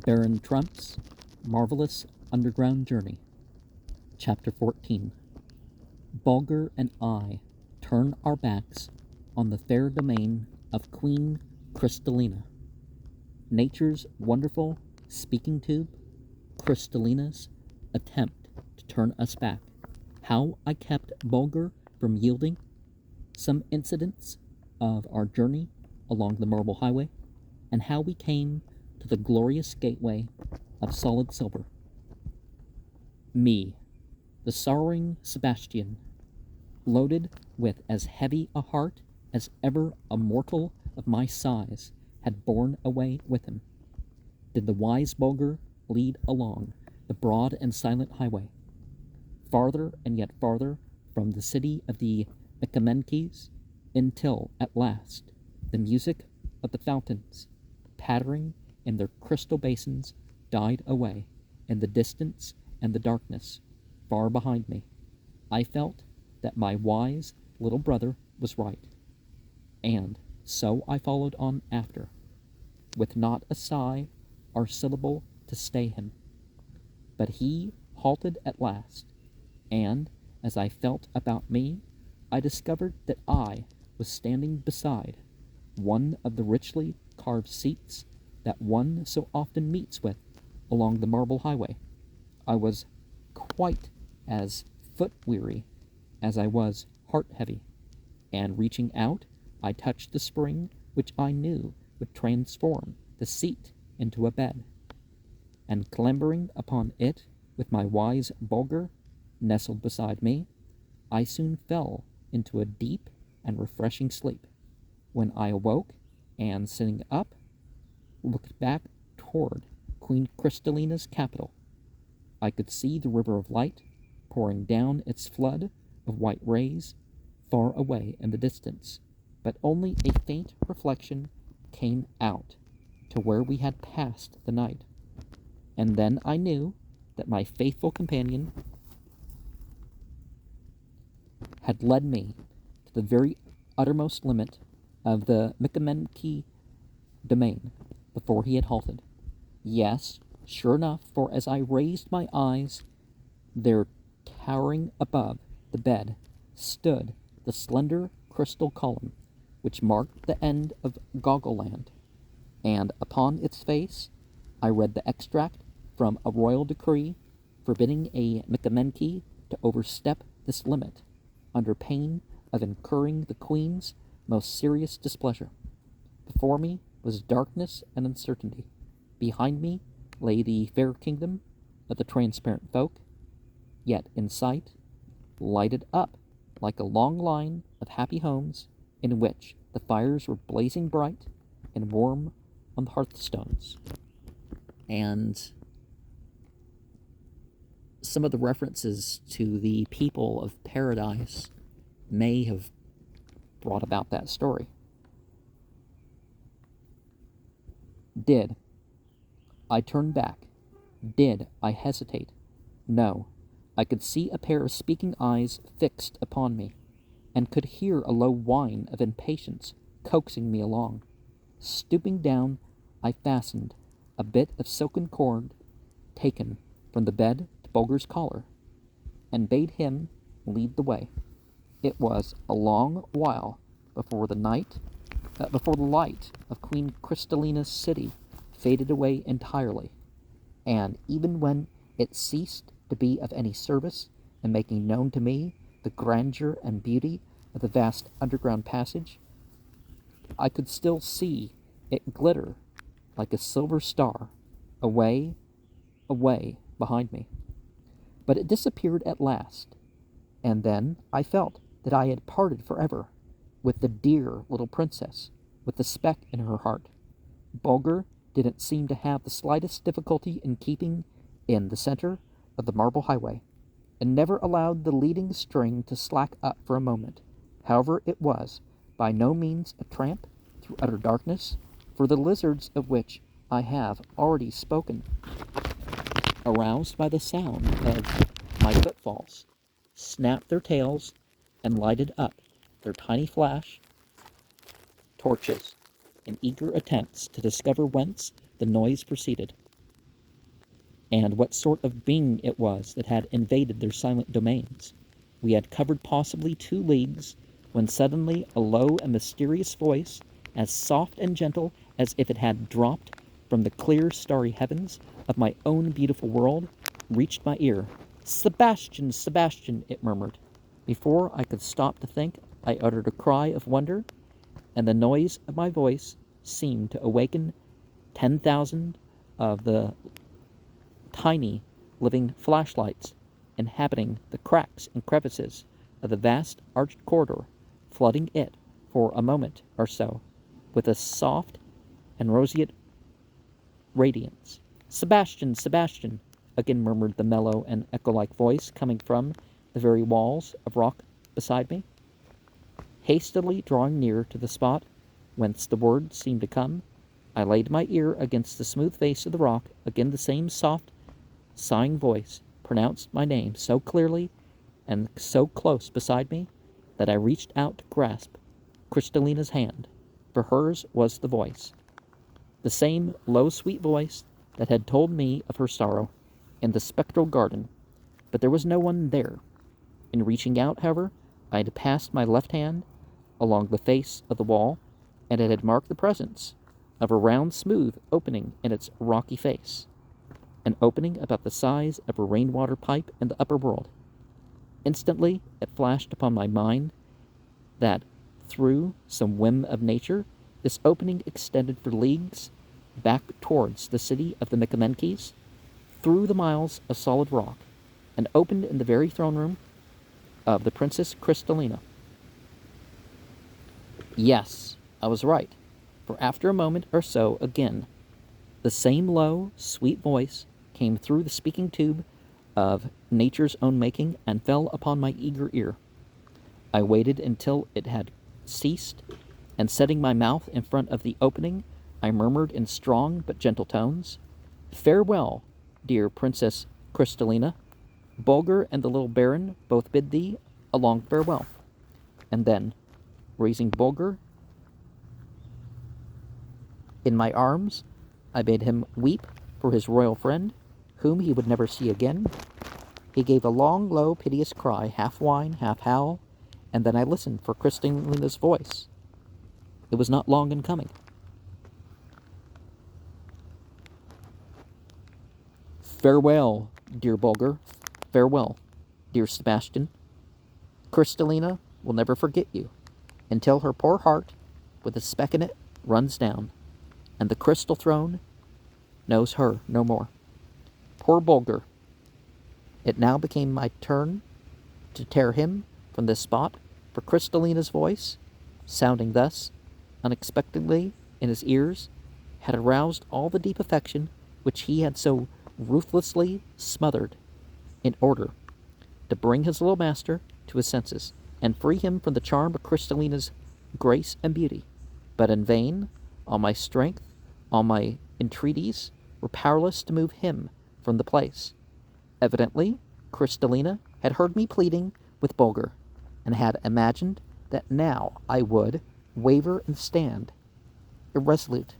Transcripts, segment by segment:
Baron Trump's Marvelous Underground Journey. Chapter 14. Bulger and I turn our backs on the fair domain of Queen Crystallina. Nature's wonderful speaking tube, Crystallina's attempt to turn us back. How I kept Bulger from yielding. Some incidents of our journey along the Marble Highway, and how we came to the glorious gateway of solid silver. Me, the sorrowing Sebastian, loaded with as heavy a heart as ever a mortal of my size had borne away with him, did the wise Bulger lead along the broad and silent highway, farther and yet farther from the city of the Micamenkes, until at last the music of the fountains pattering in their crystal basins died away in the distance and the darkness far behind me. I felt that my wise little brother was right, and so I followed on after, with not a sigh or syllable to stay him. But he halted at last, and as I felt about me, I discovered that I was standing beside one of the richly carved seats that one so often meets with along the Marble Highway. I was quite as foot-weary as I was heart-heavy, and reaching out, I touched the spring which I knew would transform the seat into a bed, and clambering upon it with my wise Bulger nestled beside me, I soon fell into a deep and refreshing sleep, when I awoke and, sitting up, looked back toward Queen Crystallina's capital. I could see the river of light pouring down its flood of white rays far away in the distance, but only a faint reflection came out to where we had passed the night. And then I knew that my faithful companion had led me to the very uttermost limit of the Micamenke domain before he had halted. Yes, sure enough, for as I raised my eyes, there, towering above the bed, stood the slender crystal column which marked the end of Goggleland, and upon its face I read the extract from a royal decree forbidding a Micamenke to overstep this limit, under pain of incurring the Queen's most serious displeasure. Before me was darkness and uncertainty. Behind me lay the fair kingdom of the transparent folk, yet in sight, lighted up like a long line of happy homes in which the fires were blazing bright and warm on the hearthstones. And some of the references to the people of paradise may have brought about that story. Did I turn back? Did I hesitate? No. I could see a pair of speaking eyes fixed upon me, and could hear a low whine of impatience coaxing me along. Stooping down, I fastened a bit of silken cord taken from the bed to Bulger's collar, and bade him lead the way. It was a long while before the light of Queen Crystallina's city faded away entirely, and even when it ceased to be of any service in making known to me the grandeur and beauty of the vast underground passage, I could still see it glitter like a silver star away behind me. But it disappeared at last, and then I felt that I had parted forever with the dear little princess with the speck in her heart. Bulger didn't seem to have the slightest difficulty in keeping in the center of the Marble Highway, and never allowed the leading string to slack up for a moment. However, it was by no means a tramp through utter darkness, for the lizards of which I have already spoken, aroused by the sound of my footfalls, snapped their tails and lighted up their tiny flash torches in eager attempts to discover whence the noise proceeded. and what sort of being it was that had invaded their silent domains. We had covered possibly 2 leagues, when suddenly a low and mysterious voice, as soft and gentle as if it had dropped from the clear starry heavens of my own beautiful world, reached my ear. "Sebastian, Sebastian," it murmured. Before I could stop to think, I uttered a cry of wonder, and the noise of my voice seemed to awaken 10,000 of the tiny living flashlights inhabiting the cracks and crevices of the vast arched corridor, flooding it for a moment or so with a soft and roseate radiance. "Sebastian, Sebastian," again murmured the mellow and echo-like voice coming from the very walls of rock beside me. Hastily drawing near to the spot whence the words seemed to come, I laid my ear against the smooth face of the rock. Again the same soft, sighing voice pronounced my name so clearly and so close beside me that I reached out to grasp Crystallina's hand, for hers was the voice. The same low, sweet voice that had told me of her sorrow in the spectral garden, but there was no one there. In reaching out, however, I had passed my left hand along the face of the wall, and it had marked the presence of a round, smooth opening in its rocky face, an opening about the size of a rainwater pipe in the upper world. Instantly it flashed upon my mind that, through some whim of nature, this opening extended for leagues back towards the city of the Micamenkes, through the miles of solid rock, and opened in the very throne room of the Princess Crystallina. Yes, I was right, for after a moment or so again, the same low, sweet voice came through the speaking tube of nature's own making and fell upon my eager ear. I waited until it had ceased, and setting my mouth in front of the opening, I murmured in strong but gentle tones, "Farewell, dear Princess Crystallina. Bulger and the little Baron both bid thee a long farewell." And then, raising Bulger in my arms, I bade him weep for his royal friend, whom he would never see again. He gave a long, low, piteous cry, half whine, half howl, and then I listened for Crystallina's voice. It was not long in coming. "Farewell, dear Bulger. Farewell, dear Sebastian. Crystallina will never forget you until her poor heart, with a speck in it, runs down, and the crystal throne knows her no more. Poor Bulger." It now became my turn to tear him from this spot, for Crystallina's voice, sounding thus unexpectedly in his ears, had aroused all the deep affection which he had so ruthlessly smothered, in order to bring his little master to his senses and free him from the charm of Crystallina's grace and beauty. But in vain, all my strength, all my entreaties were powerless to move him from the place. Evidently, Crystallina had heard me pleading with Bulger, and had imagined that now I would waver and stand irresolute.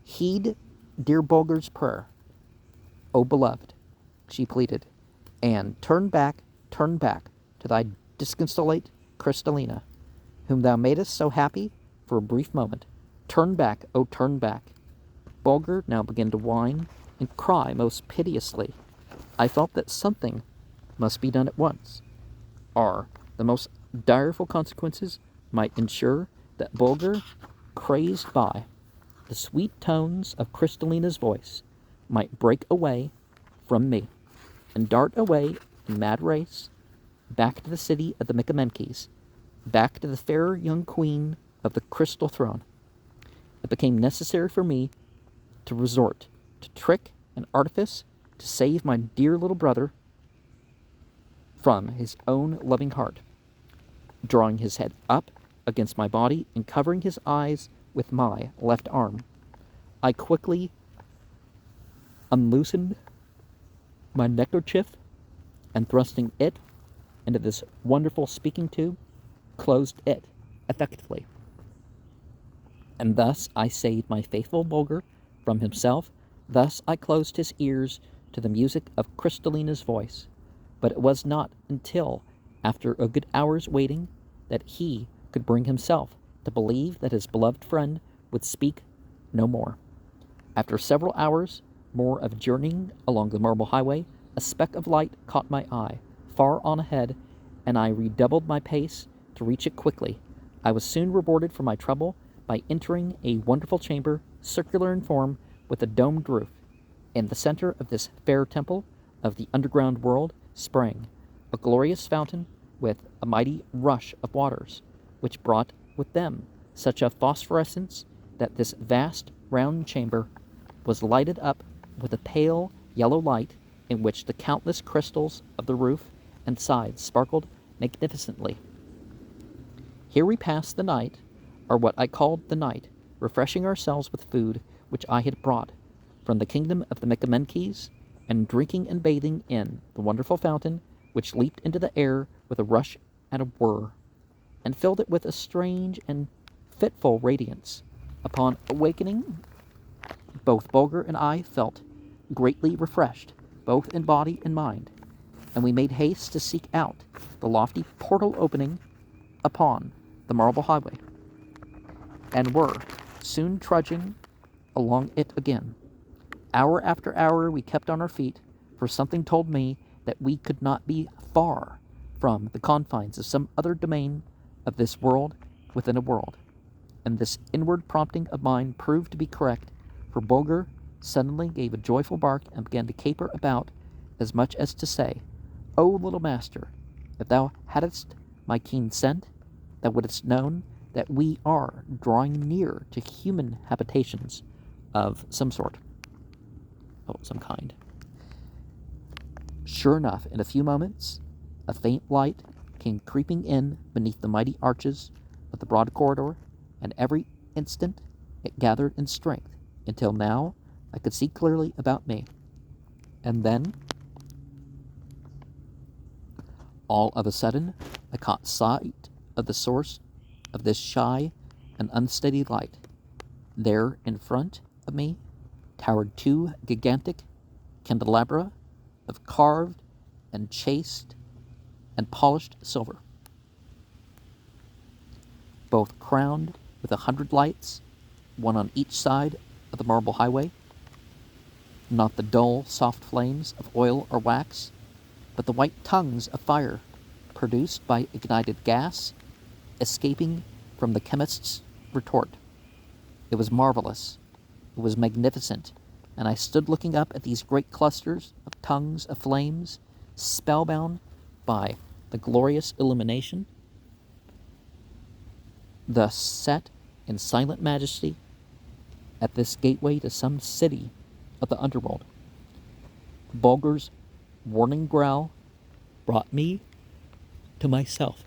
"Heed dear Bulger's prayer, O beloved," she pleaded, "and turn back to thy disconsolate Crystallina, whom thou madest so happy for a brief moment. Turn back, oh turn back." Bulger now began to whine and cry most piteously. I felt that something must be done at once, or the most direful consequences might ensure that Bulger, crazed by the sweet tones of Crystallina's voice, might break away from me and dart away in mad race back to the city of the Micamenkes, back to the fair young queen of the crystal throne. It became necessary for me to resort to trick and artifice to save my dear little brother from his own loving heart. Drawing his head up against my body and covering his eyes with my left arm, I quickly unloosened my neckerchief and, thrusting it into this wonderful speaking tube, closed it effectively. And thus I saved my faithful Bulger from himself. Thus I closed his ears to the music of Crystallina's voice, but it was not until after a good hour's waiting that he could bring himself to believe that his beloved friend would speak no more. After several hours more of journeying along the marble highway, a speck of light caught my eye, far on ahead, and I redoubled my pace to reach it quickly. I was soon rewarded for my trouble by entering a wonderful chamber, circular in form, with a domed roof. In the center of this fair temple of the underground world sprang a glorious fountain with a mighty rush of waters, which brought with them such a phosphorescence that this vast round chamber was lighted up with a pale yellow light in which the countless crystals of the roof and sides sparkled magnificently. Here we passed the night, or what I called the night, refreshing ourselves with food which I had brought from the kingdom of the Micamenkes, and drinking and bathing in the wonderful fountain which leaped into the air with a rush and a whir, and filled it with a strange and fitful radiance. Upon awakening, both Bulger and I felt greatly refreshed, both in body and mind, and we made haste to seek out the lofty portal opening upon the marble highway, and were soon trudging along it again. Hour after hour we kept on our feet, for something told me that we could not be far from the confines of some other domain of this world within a world. And this inward prompting of mine proved to be correct, for Bulger suddenly gave a joyful bark and began to caper about, as much as to say, "O little master, if thou hadst my keen scent, thou wouldst known that we are drawing near to human habitations of some sort." Some kind. Sure enough, in a few moments, a faint light came creeping in beneath the mighty arches of the broad corridor, and every instant it gathered in strength, until now I could see clearly about me. And then, all of a sudden, I caught sight of the source of this shy and unsteady light. There in front of me towered two gigantic candelabra of carved and chased and polished silver, both crowned with 100 lights, one on each side of the marble highway, not the dull, soft flames of oil or wax, but the white tongues of fire produced by ignited gas escaping from the chemist's retort. It was marvelous. It was magnificent, and I stood looking up at these great clusters of tongues of flames, spellbound by the glorious illumination, thus set in silent majesty at this gateway to some city of the underworld. Bulger's warning growl brought me to myself.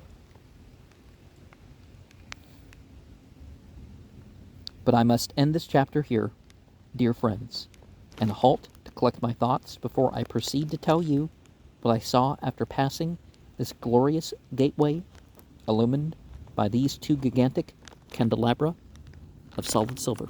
But I must end this chapter here, dear friends, and halt to collect my thoughts before I proceed to tell you what I saw after passing this glorious gateway illumined by these two gigantic candelabra of solid silver.